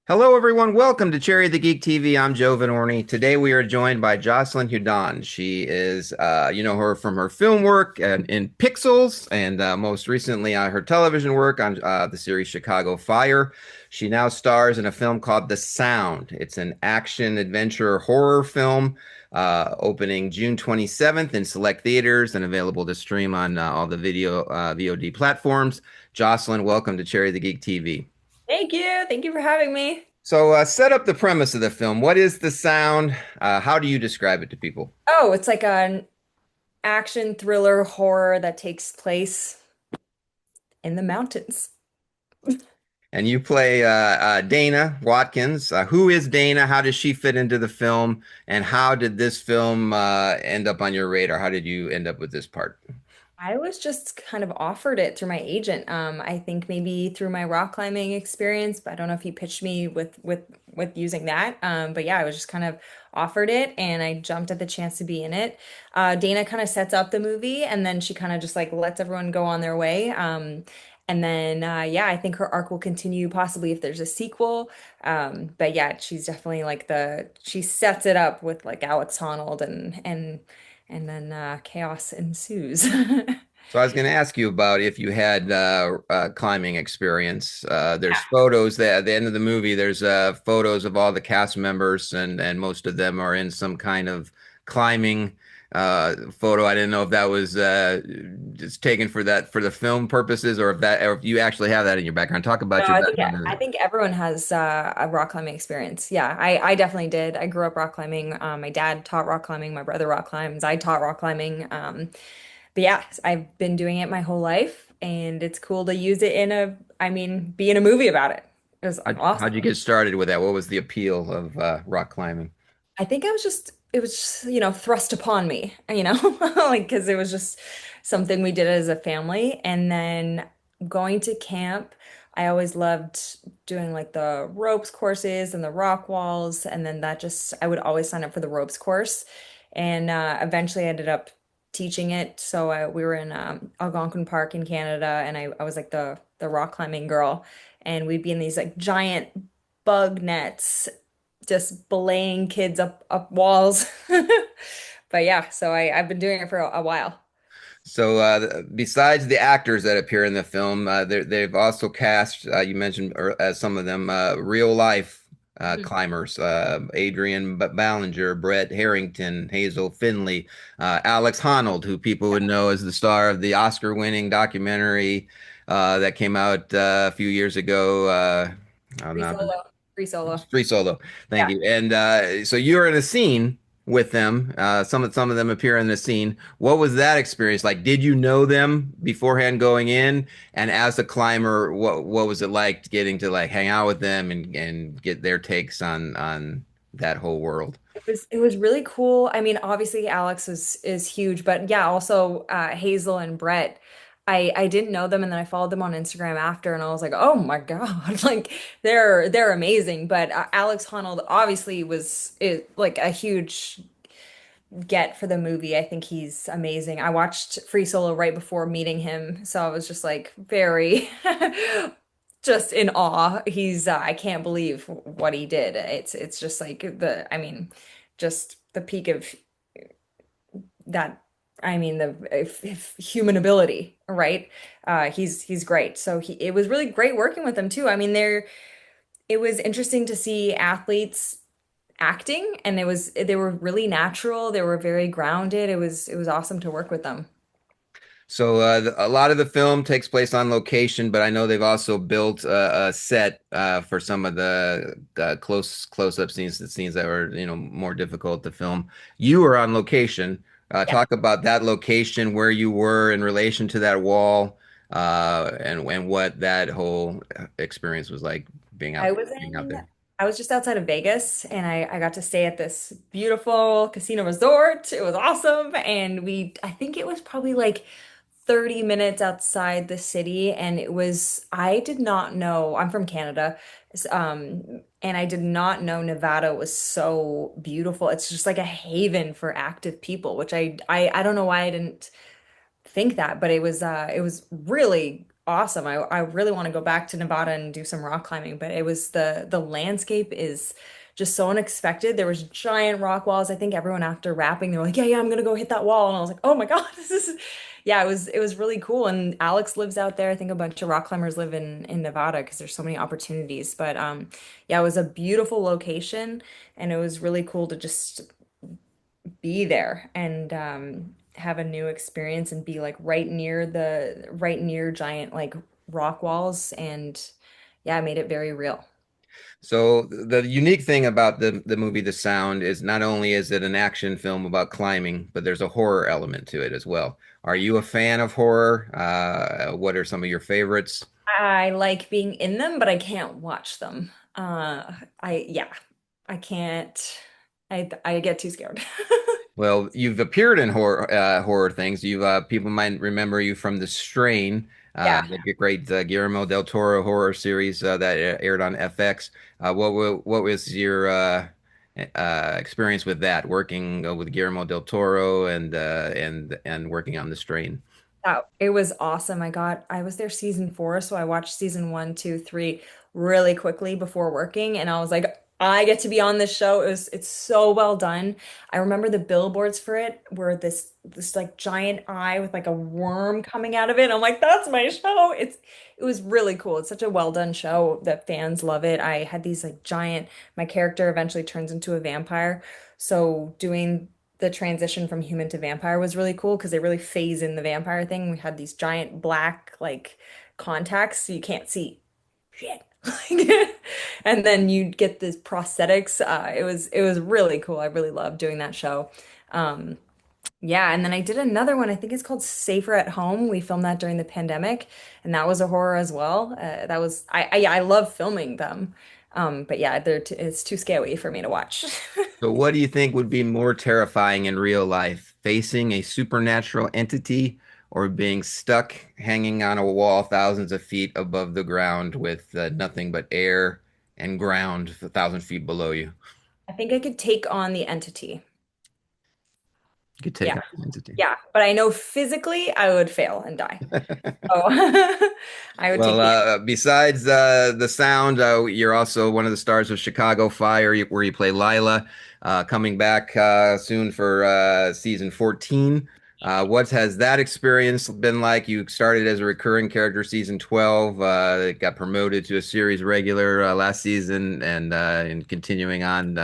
Hello, everyone. Welcome to Cherry the Geek TV. I'm Joe Vanourney. Today we are joined by Jocelyn Hudon. She is, you know her from her film work and in Pixels, and most recently her television work on the series Chicago Fire. She now stars in a film called The Sound. It's an action adventure horror film, opening June 27th in select theaters and available to stream on all the video VOD platforms. Jocelyn, welcome to Cherry the Geek TV. Thank you. Thank you for having me. So, set up the premise of the film. What is the sound? How do you describe it to people? Oh, it's like an action thriller horror that takes place in the mountains. And you play Dana Watkins. Who is Dana? How does she fit into the film? And how did this film end up on your radar? How did you end up with this part? I was just kind of offered it through my agent. I think maybe through my rock climbing experience, but I don't know if he pitched me with using that. But yeah, I was just kind of offered it and I jumped at the chance to be in it. Dana kind of sets up the movie and then she kind of just like lets everyone go on their way. And then yeah, I think her arc will continue possibly if there's a sequel. But yeah, she's definitely like she sets it up with like Alex Honnold and then chaos ensues. So I was going to ask you about if you had climbing experience. There's photos that at the end of the movie. There's photos of all the cast members, and most of them are in some kind of climbing photo. I didn't know if that was just taken for that for the film purposes, or if you actually have that in your background. Talk No, about your I background. think everyone has a rock climbing experience. Yeah, I definitely did. I grew up rock climbing. My dad taught rock climbing. My brother rock climbs. I taught rock climbing. But yeah, I've been doing it my whole life, and it's cool to use it be in a movie about it. It was How'd you awesome. get started with that? What was the appeal of rock climbing? I think it was just, thrust upon me, like because it was just something we did as a family. And then going to camp, I always loved doing like the ropes courses and the rock walls. And then I would always sign up for the ropes course. And eventually I ended up teaching it. So we were in Algonquin Park in Canada, and I was like the rock climbing girl. And we'd be in these like giant bug nets just belaying kids up walls. But yeah, so I've been doing it for a while. So, besides the actors that appear in the film, they've also cast, you mentioned some of them, real life Mhm. climbers, Adrian Ballinger, Brett Harrington, Hazel Finley, Alex Honnold, who people would know as the star of the Oscar-winning documentary that came out a few years ago. I'm Free not solo. Free solo. Free Solo. Thank Yeah. you. And so you're in a scene with them. Some of them appear in the scene. What was that experience like? Did you know them beforehand going in? And as a climber, what was it like getting to like hang out with them and get their takes on that whole world? It was really cool. I mean, obviously Alex is huge, but yeah, also Hazel and Brett. I didn't know them, and then I followed them on Instagram after, and I was like, oh my God, like they're amazing. But Alex Honnold obviously is like a huge get for the movie. I think he's amazing. I watched Free Solo right before meeting him, so I was just like very just in awe. I can't believe what he did. It's just like just the peak of that. The if human ability, right? He's great. So it was really great working with him too. It was interesting to see athletes acting, and they were really natural. They were very grounded. It was awesome to work with them. So a lot of the film takes place on location, but I know they've also built a set for some of the close-up scenes, the scenes that were more difficult to film. You were on location. Yeah. Talk about that location, where you were in relation to that wall, and what that whole experience was like I was being out in there. I was just outside of Vegas, and I got to stay at this beautiful casino resort. It was awesome. And I think it was probably like 30 minutes outside the city. And I did not know, I'm from Canada, and I did not know Nevada was so beautiful. It's just like a haven for active people, which I don't know why I didn't think that, but it was really awesome. I really want to go back to Nevada and do some rock climbing, but it was the landscape is just so unexpected. There was giant rock walls. I think everyone after rapping, they were like, yeah, I'm gonna go hit that wall. And I was like, oh my God, this is yeah, it was really cool. And Alex lives out there. I think a bunch of rock climbers live in Nevada because there's so many opportunities. But yeah, it was a beautiful location and it was really cool to just be there and have a new experience and be like right near giant like rock walls and yeah, it made it very real. So the unique thing about the movie The Sound is not only is it an action film about climbing, but there's a horror element to it as well. Are you a fan of horror? What are some of your favorites? I like being in them, but I can't watch them. Yeah, I can't. I get too scared. Well, you've appeared in horror things. You people might remember you from The Strain, Yeah. the great Guillermo del Toro horror series that aired on FX. What was your experience with that, working with Guillermo del Toro and working on The Strain? It was awesome. I was there season 4, so I watched season 1, 2, 3 really quickly before working, and I was like, I get to be on this show. It's so well done. I remember the billboards for it were this like giant eye with like a worm coming out of it. I'm like, that's my show. It was really cool. It's such a well done show that fans love it. I had these like giant, my character eventually turns into a vampire. So doing the transition from human to vampire was really cool because they really phase in the vampire thing. We had these giant black like contacts so you can't see shit. And then you get this prosthetics. It was really cool. I really loved doing that show. Um, yeah, and then I did another one. I think it's called Safer at Home. We filmed that during the pandemic, and that was a horror as well. That was yeah, I love filming them. But yeah, it's too scary for me to watch. So, what do you think would be more terrifying in real life, facing a supernatural entity or being stuck hanging on a wall thousands of feet above the ground with nothing but air and ground 1,000 feet below you? I think I could take on the entity. You could take Yeah. on the entity. Yeah, but I know physically I would fail and die. Oh, I would Well, take the. besides the sound, you're also one of the stars of Chicago Fire, where you play Lila, coming back soon for season 14. What has that experience been like? You started as a recurring character season 12, got promoted to a series regular last season, and continuing on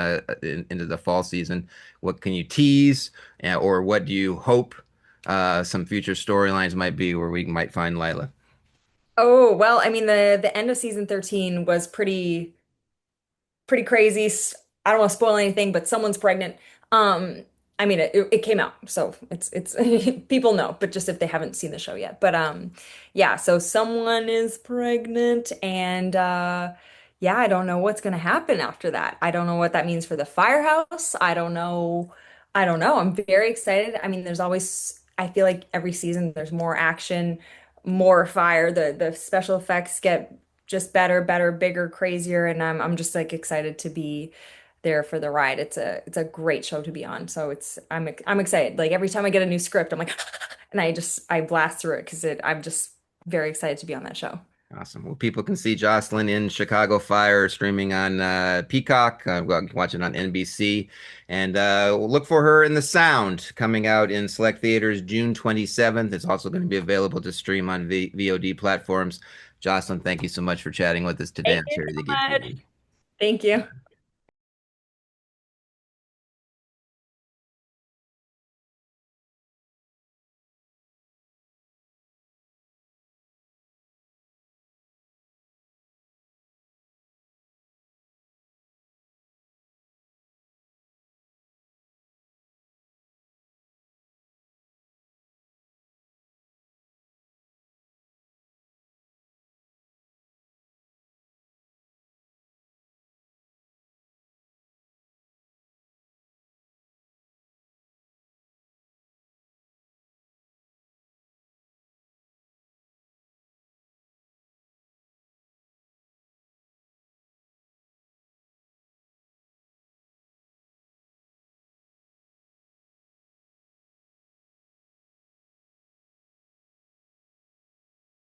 into the fall season. What can you tease, or what do you hope some future storylines might be where we might find Lila? Oh, well, I mean the end of season 13 was pretty crazy. I don't want to spoil anything, but someone's pregnant. I mean it came out, so it's people know, but just if they haven't seen the show yet. But yeah, so someone is pregnant and yeah, I don't know what's gonna happen after that. I don't know what that means for the firehouse. I don't know. I don't know. I'm very excited. I mean, there's always I feel like every season there's more action, more fire. The special effects get just better, better, bigger, crazier, and I'm just like excited to be there for the ride. It's a great show to be on. So I'm excited. Like every time I get a new script, I'm like and I blast through it because I'm just very excited to be on that show. Awesome. Well, people can see Jocelyn in Chicago Fire streaming on Peacock, watch it on NBC, and we'll look for her in The Sound coming out in select theaters June 27th. It's also going to be available to stream on VOD platforms. Jocelyn, thank you so much for chatting with us today Thank on you Cherry the so Geek much. TV. Thank you.